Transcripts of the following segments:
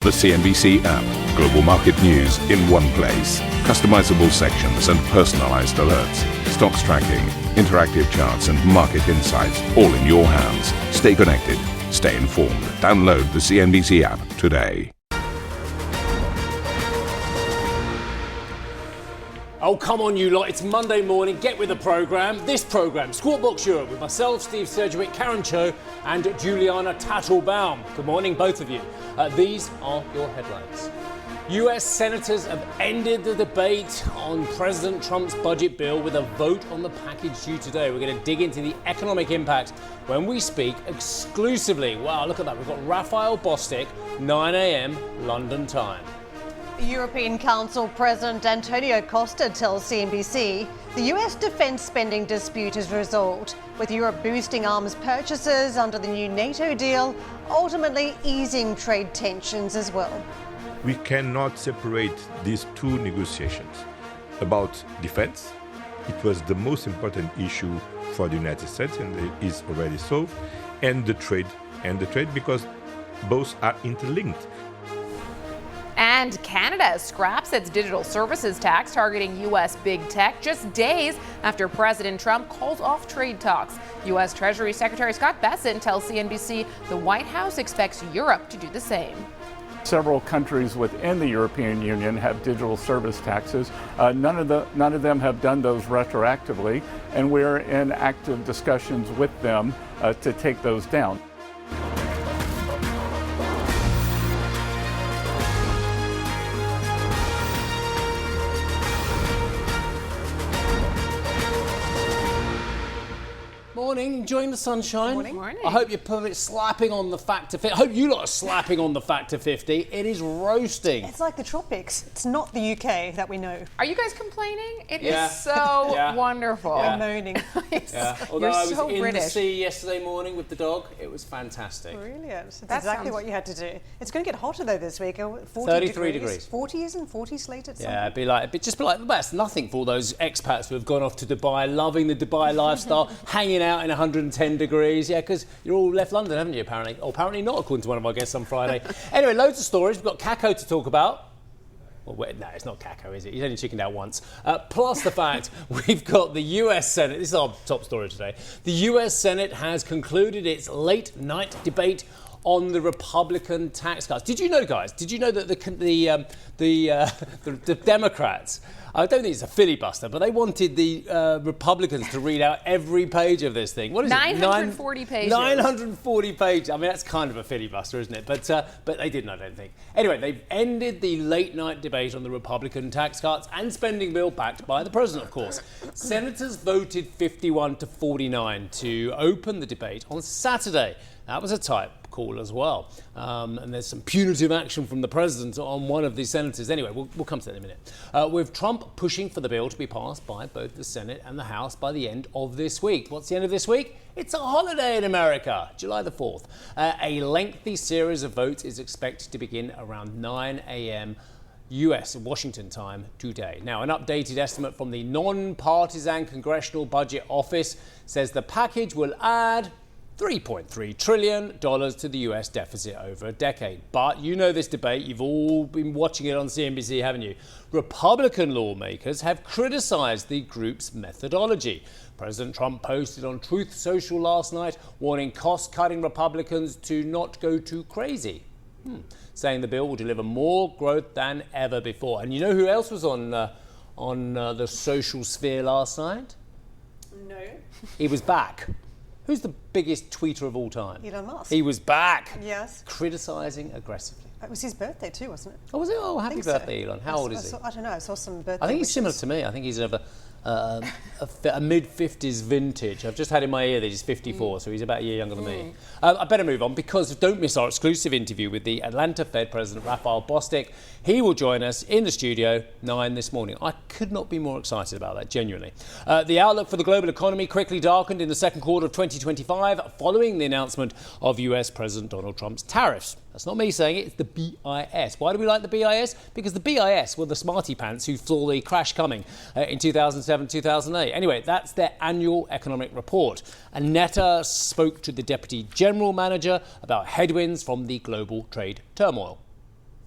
The CNBC app. Global market news in one place. Customizable sections and personalized alerts. Stocks tracking, interactive charts and market insights all in your hands. Stay connected. Stay informed. Download the CNBC app today. Oh, come on, you lot. It's Monday morning. Get with the programme. This programme, Squawk Box Europe, with myself, Steve Sergeant, Karen Cho, and Juliana Tattelbaum. Good morning, both of you. These are your headlines. US senators have ended the debate on President Trump's budget bill with a vote on the package due today. We're going to dig into the economic impact when we speak exclusively. Wow, look at that. We've got Raphael Bostic, 9 a.m. London time. European Council President Antonio Costa tells CNBC the US defence spending dispute is resolved, with Europe boosting arms purchases under the new NATO deal, ultimately easing trade tensions as well. We cannot separate these two negotiations. About defense, it was the most important issue for the United States and it is already solved, and the trade because both are interlinked. And Canada scraps its digital services tax targeting U.S. big tech just days after President Trump calls off trade talks. U.S. Treasury Secretary Scott Bessent tells CNBC the White House expects Europe to do the same. Several countries within the European Union have digital service taxes. None of them have done those retroactively, and we're in active discussions with them to take those down. Morning, enjoying the sunshine. Morning. I hope you're slapping on the factor 50. I hope you lot are slapping on the factor 50. It is roasting. It's like the tropics. It's not the UK that we know. Are you guys complaining? It is so wonderful. We're moaning. Although I was so in British. the sea yesterday morning with the dog, it was fantastic. Brilliant. That's That exactly sounds- what you had to do. It's going to get hotter though this week. 33 degrees. 40 isn't 40 slated. Yeah, it'd be like that's nothing for all those expats who have gone off to Dubai, loving the Dubai lifestyle, hanging out in 110 degrees. Yeah, because you're all left London, haven't you, apparently? Oh, apparently not, according to one of our guests on Friday. Anyway, loads of stories. We've got Kako to talk about. Well, wait, no, it's not Kako, is it? He's only chickened out once. Plus the fact we've got the US Senate. This is our top story today. The US Senate has concluded its late night debate on the Republican tax cuts. Did you know, guys? Did you know that the Democrats? I don't think it's a filibuster, but they wanted the Republicans to read out every page of this thing. What is 940 it? pages. 940 pages. I mean, that's kind of a filibuster, isn't it? But they didn't, I don't think. Anyway, they've ended the late-night debate on the Republican tax cuts and spending bill backed by the president, of course. Senators voted 51 to 49 to open the debate on Saturday. That was a tight call as well. And there's some punitive action from the president on one of the senators. Anyway, we'll come to that in a minute. With Trump pushing for the bill to be passed by both the Senate and the House by the end of this week. What's the end of this week? It's a holiday in America, July the 4th. A lengthy series of votes is expected to begin around 9 a.m. US Washington time today. Now, an updated estimate from the non-partisan Congressional Budget Office says the package will add $3.3 trillion to the US deficit over a decade. But you know this debate, you've all been watching it on CNBC, haven't you? Republican lawmakers have criticized the group's methodology. President Trump posted on Truth Social last night, warning cost-cutting Republicans to not go too crazy, saying the bill will deliver more growth than ever before. And you know who else was on the social sphere last night? No. He was back. Who's the biggest tweeter of all time? Elon Musk. He was back. Yes. Criticising aggressively. It was his birthday too, wasn't it? Oh, was it? Oh, happy think birthday, so. Elon. How old is he? I don't know. I saw some birthday I think he's wishes. similar to me. I think he's of a mid-50s vintage. I've just had in my ear that he's 54, so he's about a year younger than me. I better move on because don't miss our exclusive interview with the Atlanta Fed President Raphael Bostic. He will join us in the studio 9 this morning. I could not be more excited about that, genuinely. The outlook for the global economy quickly darkened in the second quarter of 2025 following the announcement of US President Donald Trump's tariffs. That's not me saying it, it's the BIS. Why do we like the BIS? Because the BIS were the smarty pants who saw the crash coming in 2007, 2008. Anyway, that's their annual economic report. Annetta spoke to the Deputy General Manager about headwinds from the global trade turmoil.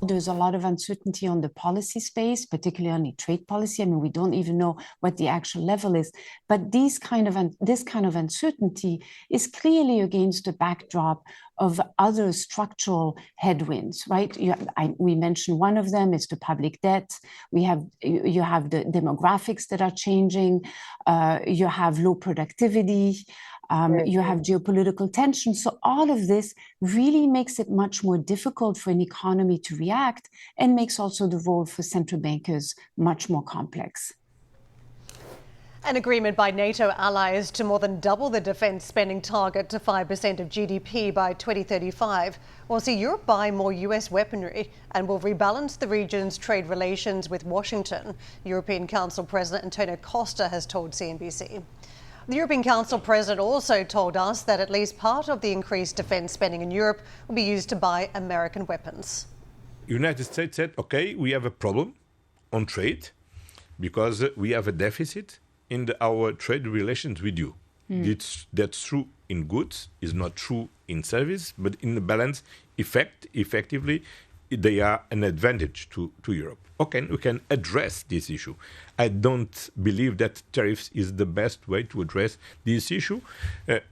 There's a lot of uncertainty on the policy space, particularly on the trade policy. I mean, we don't even know what the actual level is. But this kind of uncertainty is clearly against the backdrop of other structural headwinds, right? We mentioned one of them is the public debt. You have the demographics that are changing. You have low productivity. You have geopolitical tension. So all of this really makes it much more difficult for an economy to react and makes also the role for central bankers much more complex. An agreement by NATO allies to more than double the defence spending target to 5% of GDP by 2035 will see Europe buy more US weaponry and will rebalance the region's trade relations with Washington, European Council President Antonio Costa has told CNBC. The European Council President also told us that at least part of the increased defence spending in Europe will be used to buy American weapons. United States said, okay, we have a problem on trade because we have a deficit in our trade relations with you. That's true in goods, is not true in service, but in the balance effectively, they are an advantage to Europe. Okay, we can address this issue. I don't believe that tariffs is the best way to address this issue.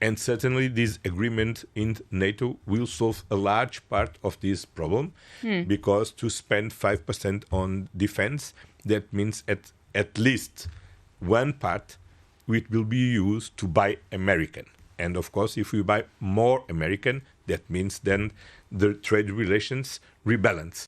And certainly this agreement in NATO will solve a large part of this problem because to spend 5% on defense, that means at least one part which will be used to buy American. And of course, if we buy more American, that means then the trade relations rebalance.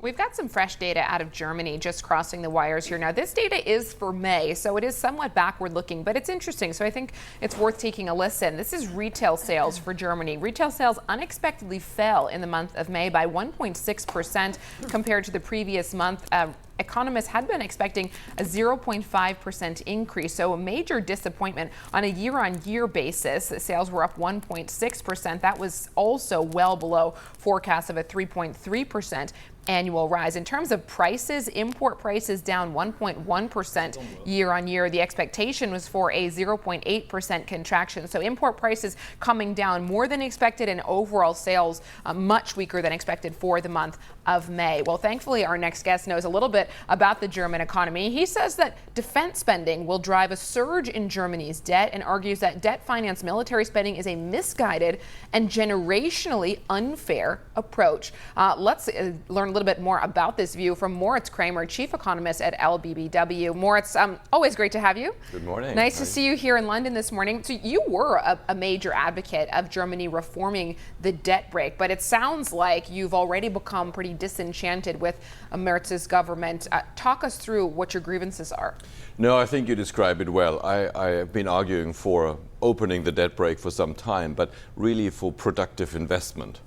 We've got some fresh data out of Germany just crossing the wires here. Now, this data is for May, so it is somewhat backward looking, but it's interesting. So I think it's worth taking a listen. This is retail sales for Germany. Retail sales unexpectedly fell in the month of May by 1.6% compared to the previous month. Economists had been expecting a 0.5% increase, so a major disappointment. On a year-on-year basis, sales were up 1.6%. That was also well below forecasts of a 3.3% annual rise. In terms of prices, import prices down 1.1% year on year. The expectation was for a 0.8% contraction. So import prices coming down more than expected and overall sales much weaker than expected for the month of May. Well, thankfully, our next guest knows a little bit about the German economy. He says that defense spending will drive a surge in Germany's debt and argues that debt-financed military spending is a misguided and generationally unfair approach. Let's learn a little bit more about this view from Moritz Kramer, chief economist at LBBW. Moritz, always great to have you. Good morning. Nice to see you here in London this morning. So you were a major advocate of Germany reforming the debt brake, but it sounds like you've already become pretty disenchanted with Merz's government. Talk us through what your grievances are. No, I think you describe it well. I have been arguing for opening the debt brake for some time, but really for productive investment,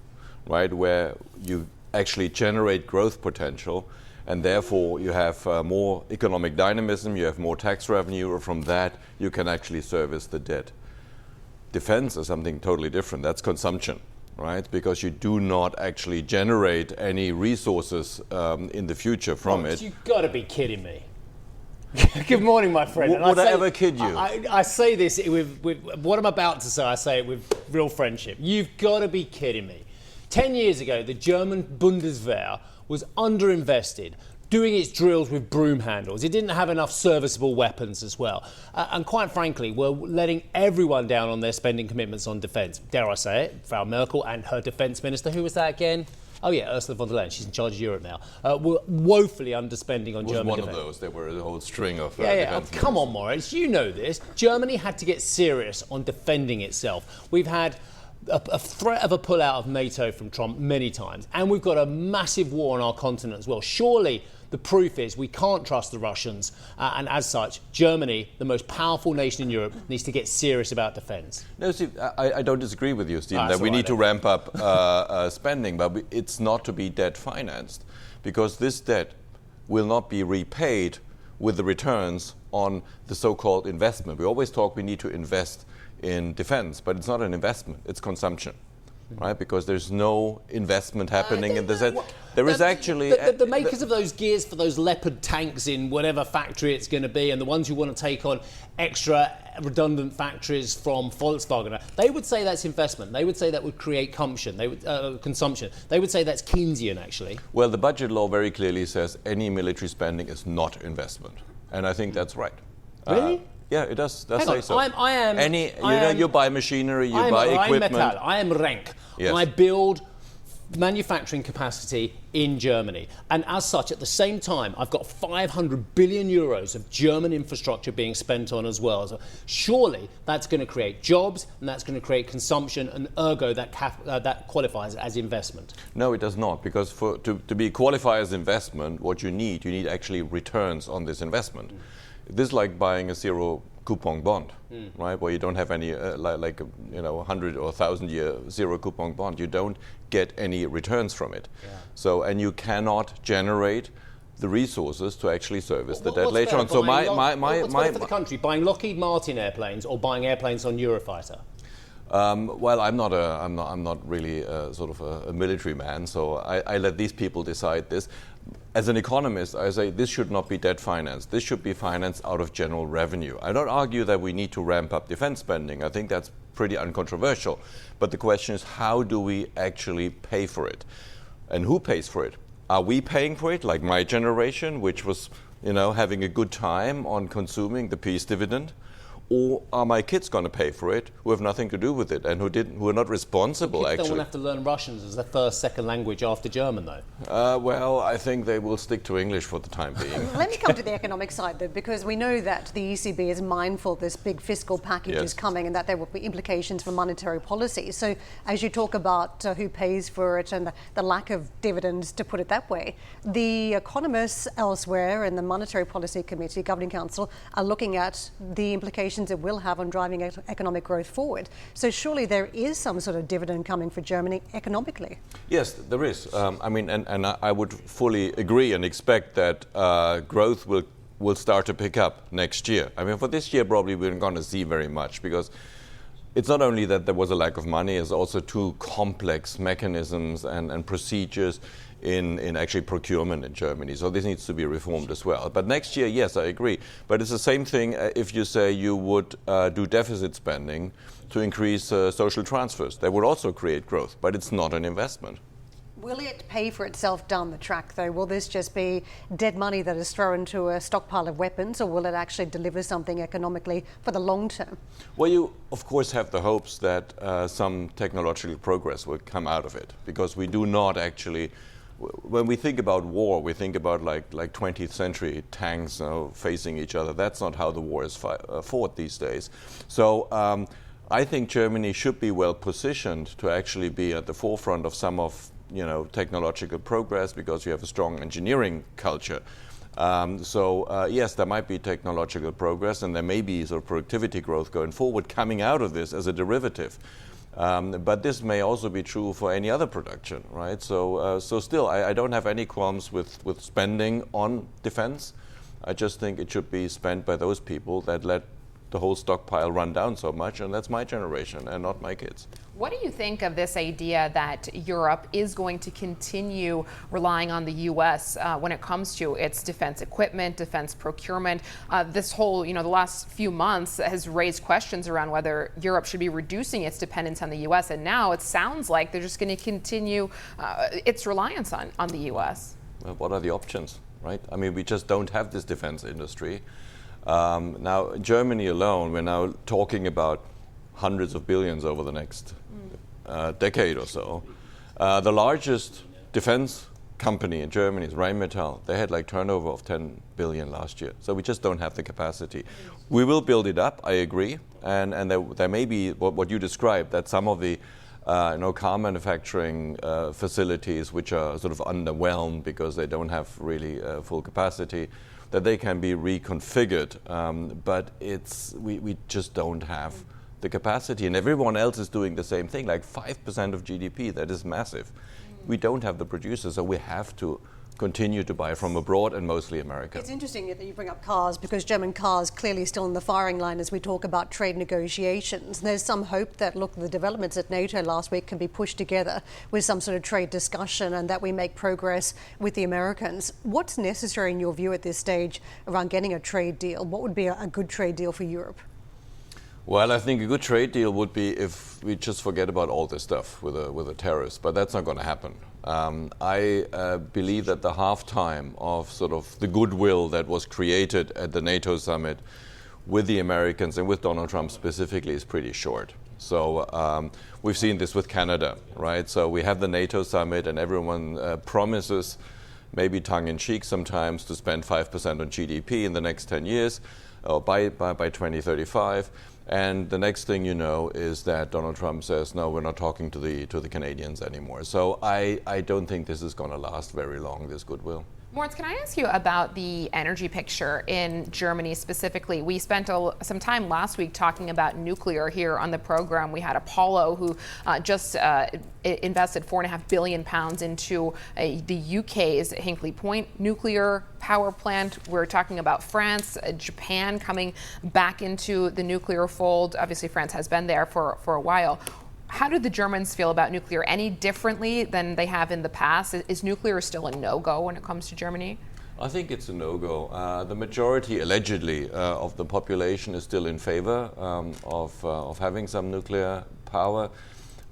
right, where you actually generate growth potential, and therefore you have more economic dynamism, you have more tax revenue, or from that you can actually service the debt. Defense is something totally different. That's consumption, right? Because you do not actually generate any resources in the future from it. You've got to be kidding me. Good morning, my friend. Would I ever kid you? I say this with what I'm about to say, I say it with real friendship. You've got to be kidding me. 10 years ago, the German Bundeswehr was underinvested, doing its drills with broom handles. It didn't have enough serviceable weapons as well. And quite frankly, we're letting everyone down on their spending commitments on defence. Dare I say it, Frau Merkel and her defence minister, who was that again? Oh yeah, Ursula von der Leyen, she's in charge of Europe now. Were woefully underspending on German defence. One of those, there were a whole string of defence. Come on, Moritz, you know this. Germany had to get serious on defending itself. We've had a threat of a pullout of NATO from Trump many times, and we've got a massive war on our continent as well. Surely the proof is we can't trust the Russians, and as such, Germany, the most powerful nation in Europe, needs to get serious about defence. No, Steve, I don't disagree with you, Steve, that we need to ramp up spending, but it's not to be debt financed, because this debt will not be repaid with the returns on the so-called investment. We always talk we need to invest in defense, but it's not an investment, it's consumption, right? Because there's no investment happening in the sense. There is actually... The makers of those gears for those Leopard tanks in whatever factory it's going to be, and the ones who want to take on extra redundant factories from Volkswagen, they would say that's investment. They would say that would create consumption. They would say that's Keynesian, actually. Well, the budget law very clearly says any military spending is not investment. And I think that's right. Really? Yeah, it does say so. You buy machinery, you buy equipment. I am Renk. Yes. I build manufacturing capacity in Germany. And as such, at the same time, I've got 500 billion euros of German infrastructure being spent on as well. So surely that's going to create jobs and that's going to create consumption, and ergo that qualifies as investment. No, it does not, because to be qualified as investment, what you need actually returns on this investment. This is like buying a zero coupon bond, right? Where you don't have any, 100 or 1,000 year zero coupon bond. You don't get any returns from it. Yeah. So, and you cannot generate the resources to actually service the debt later on. So what's better for the country, buying Lockheed Martin airplanes or buying airplanes on Eurofighter? Well, I'm not really sort of a military man, so I let these people decide this. As an economist, I say this should not be debt financed. This should be financed out of general revenue. I don't argue that we need to ramp up defense spending. I think that's pretty uncontroversial. But the question is, how do we actually pay for it? And who pays for it? Are we paying for it, like my generation, which was, having a good time on consuming the peace dividend? Or are my kids going to pay for it, who have nothing to do with it and who are not responsible, kids actually? Don't want to have to learn Russian as their second language after German, though. Well, I think they will stick to English for the time being. Let me come to the economic side, though, because we know that the ECB is mindful this big fiscal package is coming and that there will be implications for monetary policy. So as you talk about who pays for it and the lack of dividends, to put it that way, the economists elsewhere in the Monetary Policy Committee, Governing Council, are looking at the implications it will have on driving economic growth forward. So surely there is some sort of dividend coming for Germany economically. Yes, there is. And I would fully agree and expect that growth will start to pick up next year. I mean, for this year, probably we're not going to see very much, because it's not only that there was a lack of money, it's also too complex mechanisms and procedures in actually procurement in Germany. So this needs to be reformed as well. But next year, yes, I agree. But it's the same thing if you say you would do deficit spending to increase social transfers. That would also create growth, but it's not an investment. Will it pay for itself down the track, though? Will this just be dead money that is thrown into a stockpile of weapons, or will it actually deliver something economically for the long term? Well, you, of course, have the hopes that some technological progress will come out of it, because we do not actually... When we think about war, we think about like 20th century tanks facing each other. That's not how the war is fought these days. So I think Germany should be well positioned to actually be at the forefront of some of technological progress, because you have a strong engineering culture. Yes, there might be technological progress, and there may be sort of productivity growth going forward coming out of this as a derivative. But this may also be true for any other production, right? So still, I don't have any qualms with spending on defense. I just think it should be spent by those people that let the whole stockpile run down so much, and that's my generation and not my kids. What do you think of this idea that Europe is going to continue relying on the U.S. When it comes to its defense equipment, defense procurement? This whole, the last few months has raised questions around whether Europe should be reducing its dependence on the U.S. And now it sounds like they're just going to continue its reliance on the U.S. Well, what are the options, right? I mean, we just don't have this defense industry. Now, Germany alone, we're now talking about hundreds of billions over the next decade or so. The largest defense company in Germany is Rheinmetall. They had turnover of 10 billion last year. So we just don't have the capacity. We will build it up, I agree. And there may be what you described, that some of the car manufacturing facilities which are sort of underwhelmed because they don't have really full capacity, that they can be reconfigured. But we just don't have the capacity, and everyone else is doing the same thing, like 5% of GDP. That is massive. We don't have the producers, so we have to continue to buy from abroad and mostly America. It's interesting that you bring up cars, because German cars clearly still in the firing line as we talk about trade negotiations. There's some hope that, look, the developments at NATO last week can be pushed together with some sort of trade discussion and that we make progress with the Americans. What's necessary in your view at this stage around getting a trade deal? What would be a good trade deal for Europe? Well, I think a good trade deal would be if we just forget about all this stuff with the tariffs, but that's not going to happen. I believe that the halftime of sort of the goodwill that was created at the NATO summit with the Americans and with Donald Trump specifically is pretty short. So we've seen this with Canada, right? So we have the NATO summit and everyone promises, maybe tongue-in-cheek sometimes, to spend 5% on GDP in the next 10 years, by 2035. And the next thing you know is that Donald Trump says, no, we're not talking to the Canadians anymore. So I don't think this is going to last very long, this goodwill. Moritz, can I ask you about the energy picture in Germany specifically? We spent some time last week talking about nuclear here on the program. We had Apollo, who just invested £4.5 billion into the UK's Hinkley Point nuclear power plant. We're talking about France, Japan coming back into the nuclear fold. Obviously, France has been there for a while. How do the Germans feel about nuclear? Any differently than they have in the past? Is nuclear still a no-go when it comes to Germany? I think it's a no-go. The majority, allegedly, of the population is still in favor of having some nuclear power.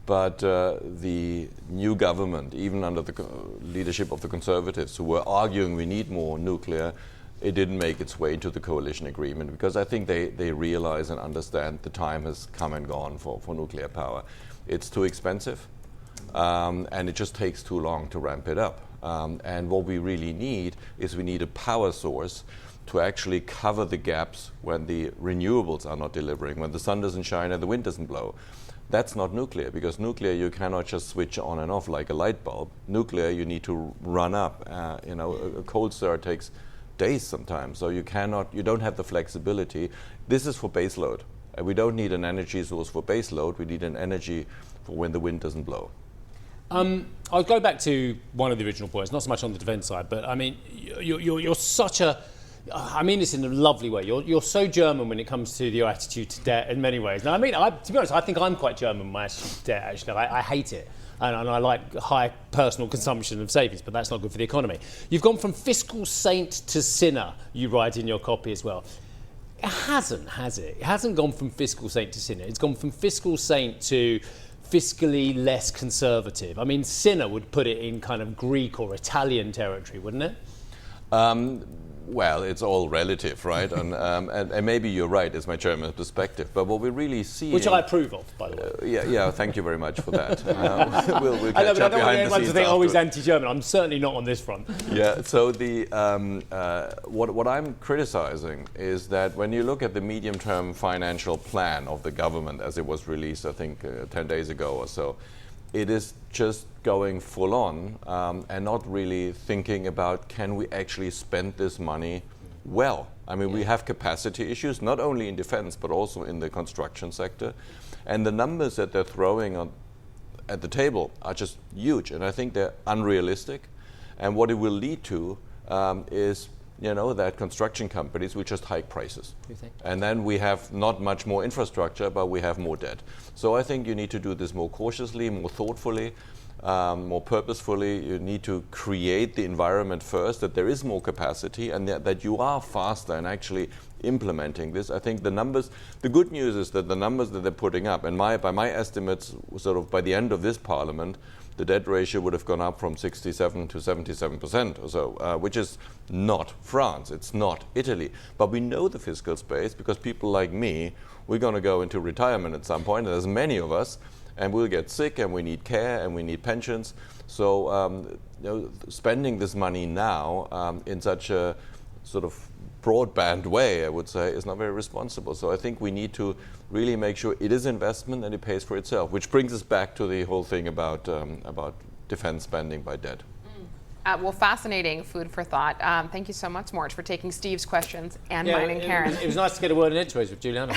But the new government, even under the leadership of the Conservatives, who were arguing we need more nuclear, it didn't make its way into the coalition agreement, because I think they realize and understand the time has come and gone for nuclear power. It's too expensive, and it just takes too long to ramp it up. And what we really need is we need a power source to actually cover the gaps when the renewables are not delivering, when the sun doesn't shine and the wind doesn't blow. That's not nuclear, because nuclear you cannot just switch on and off like a light bulb. Nuclear you need to run up. A cold start takes days sometimes, so you don't have the flexibility. This is for baseload. We don't need an energy source for baseload. We need an energy for when the wind doesn't blow. I'll go back to one of the original points, not so much on the defence side, but I mean, you're such a, I mean this in a lovely way. You're so German when it comes to your attitude to debt in many ways. Now, I mean, to be honest, I think I'm quite German in my attitude to debt, actually. I hate it. And I like high personal consumption of savings, but that's not good for the economy. You've gone from fiscal saint to sinner, you write in your copy as well. It hasn't, has it? It hasn't gone from fiscal saint to sinner. It's gone from fiscal saint to fiscally less conservative. I mean, sinner would put it in kind of Greek or Italian territory, wouldn't it? Well, it's all relative, right? And maybe you're right, it's my German perspective. But what we really see, which I approve of, by the way. Yeah. Thank you very much for that. We'll I catch up don't want behind the anyone scenes to think, oh, he's afterwards. anti-German. I'm certainly not on this front. Yeah. So what I'm criticizing is that when you look at the medium-term financial plan of the government, as it was released, I think 10 days ago or so, it is just going full on and not really thinking about, can we actually spend this money well? I mean, we have capacity issues, not only in defense, but also in the construction sector. And the numbers that they're throwing at the table are just huge. And I think they're unrealistic. And what it will lead to is, that construction companies will just hike prices. And then we have not much more infrastructure, but we have more debt. So I think you need to do this more cautiously, more thoughtfully, more purposefully. You need to create the environment first, that there is more capacity and that you are faster in actually implementing this. I think the good news is that the numbers that they're putting up, and by my estimates, sort of by the end of this parliament, the debt ratio would have gone up from 67 to 77% or so, which is not France, it's not Italy. But we know the fiscal space because people like me, we're going to go into retirement at some point, and there's many of us, and we'll get sick, and we need care, and we need pensions. So spending this money now in such a sort of broadband way, I would say, is not very responsible. So I think we need to really make sure it is investment and it pays for itself, which brings us back to the whole thing about defense spending by debt. Well, fascinating food for thought. Thank you so much, Moritz, for taking Steve's questions and mine and Karen's. It was nice to get a word in edgeways with Juliana.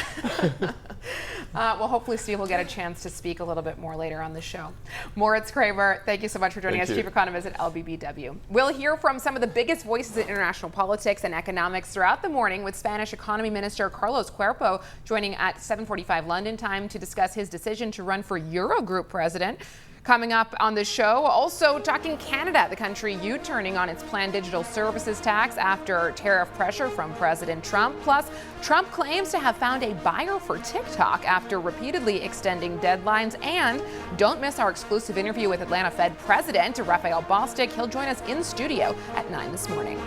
Well, hopefully Steve will get a chance to speak a little bit more later on the show. Moritz Kramer, thank you so much for joining us, Chief Economist at LBBW. We'll hear from some of the biggest voices in international politics and economics throughout the morning, with Spanish Economy Minister Carlos Cuerpo joining at 7:45 London time to discuss his decision to run for Eurogroup president. Coming up on the show, also talking Canada, the country U-turning on its planned digital services tax after tariff pressure from President Trump. Plus, Trump claims to have found a buyer for TikTok after repeatedly extending deadlines. And don't miss our exclusive interview with Atlanta Fed President Raphael Bostic. He'll join us in studio at 9 this morning.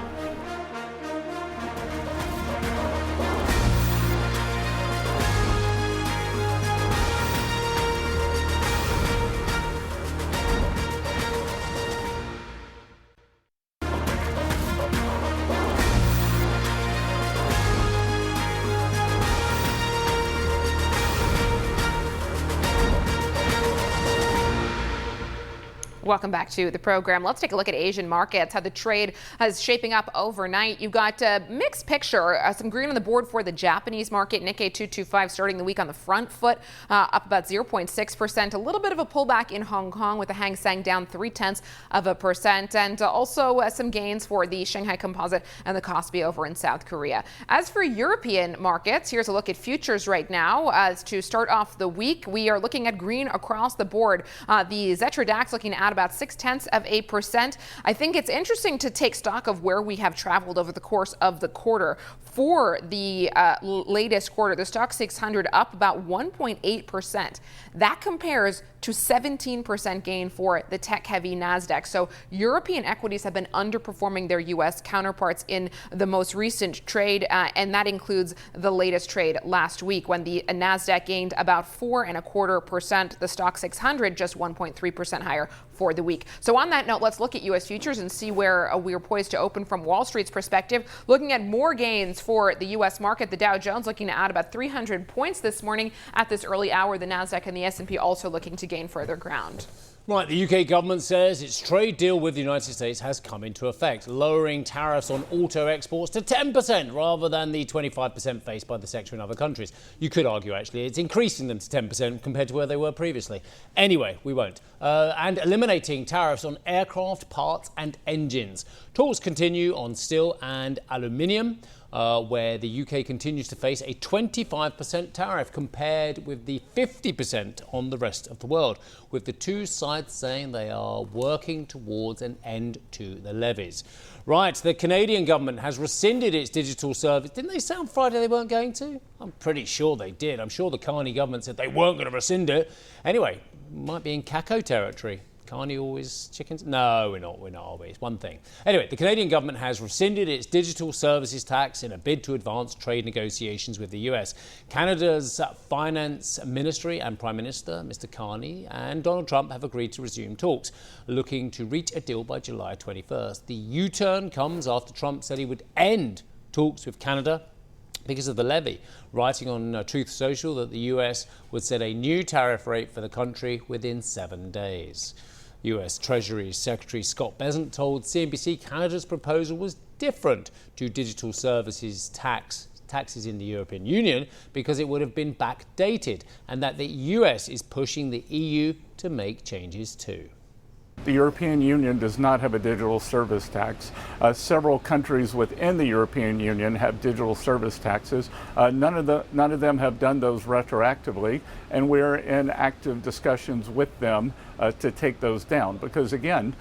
Welcome back to the program. Let's take a look at Asian markets, how the trade is shaping up overnight. You've got a mixed picture, some green on the board for the Japanese market. Nikkei 225 starting the week on the front foot, up about 0.6%. A little bit of a pullback in Hong Kong, with the Hang Seng down 0.3%. And also some gains for the Shanghai Composite and the Kospi over in South Korea. As for European markets, here's a look at futures right now. As to start off the week, we are looking at green across the board. The Xetra DAX looking at about 0.6%. I think it's interesting to take stock of where we have traveled over the course of the quarter. For the latest quarter, the Stock 600 up about 1.8%. That compares to 17% gain for the tech-heavy NASDAQ. So European equities have been underperforming their U.S. counterparts in the most recent trade, and that includes the latest trade last week when the NASDAQ gained about 4.25%. The Stock 600 just 1.3% higher for the week. So on that note, let's look at U.S. futures and see where we are poised to open from Wall Street's perspective. Looking at more gains for the U.S. market, the Dow Jones looking to add about 300 points this morning at this early hour. The NASDAQ and the S&P also looking to gain further ground. Right, the UK government says its trade deal with the United States has come into effect, lowering tariffs on auto exports to 10% rather than the 25% faced by the sector in other countries. You could argue, actually, it's increasing them to 10% compared to where they were previously. Anyway, we won't. And eliminating tariffs on aircraft parts and engines. Talks continue on steel and aluminium, where the UK continues to face a 25% tariff compared with the 50% on the rest of the world, with the two sides saying they are working towards an end to the levies. Right, the Canadian government has rescinded its digital service. Didn't they say on Friday they weren't going to? I'm pretty sure they did. I'm sure the Carney government said they weren't going to rescind it. Anyway, might be in CACO territory. Carney always chickens? No, we're not, are we? It's one thing. Anyway, the Canadian government has rescinded its digital services tax in a bid to advance trade negotiations with the US. Canada's finance ministry and Prime Minister, Mr. Carney, and Donald Trump have agreed to resume talks, looking to reach a deal by July 21st. The U-turn comes after Trump said he would end talks with Canada because of the levy, writing on Truth Social that the US would set a new tariff rate for the country within 7 days. US Treasury Secretary Scott Bessent told CNBC Canada's proposal was different to digital services taxes in the European Union because it would have been backdated, and that the US is pushing the EU to make changes too. The European Union does not have a digital service tax. Several countries within the European Union have digital service taxes. None of them have done those retroactively, and we're in active discussions with them to take those down. Because again,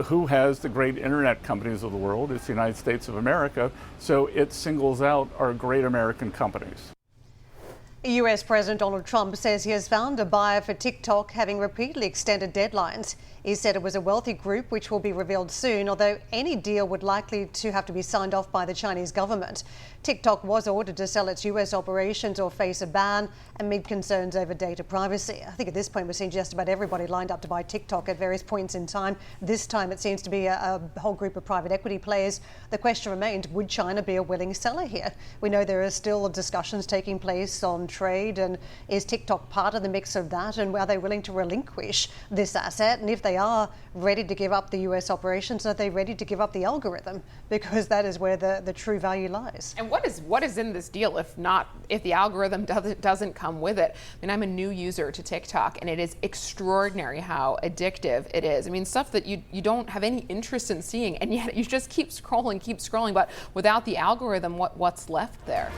who has the great internet companies of the world? It's the United States of America. So it singles out our great American companies. US President Donald Trump says he has found a buyer for TikTok, having repeatedly extended deadlines. He said it was a wealthy group, which will be revealed soon, although any deal would likely to have to be signed off by the Chinese government. TikTok was ordered to sell its US operations or face a ban amid concerns over data privacy. I think at this point we're seeing just about everybody lined up to buy TikTok at various points in time. This time it seems to be a whole group of private equity players. The question remains, would China be a willing seller here? We know there are still discussions taking place on trade, and is TikTok part of the mix of that, and are they willing to relinquish this asset? And if they are ready to give up the US operations, are they ready to give up the algorithm? Because that is where the true value lies. And what is in this deal if the algorithm doesn't come with it? I mean, I'm a new user to TikTok, and it is extraordinary how addictive it is. I mean, stuff that you don't have any interest in seeing, and yet you just keep scrolling, but without the algorithm, what's left there?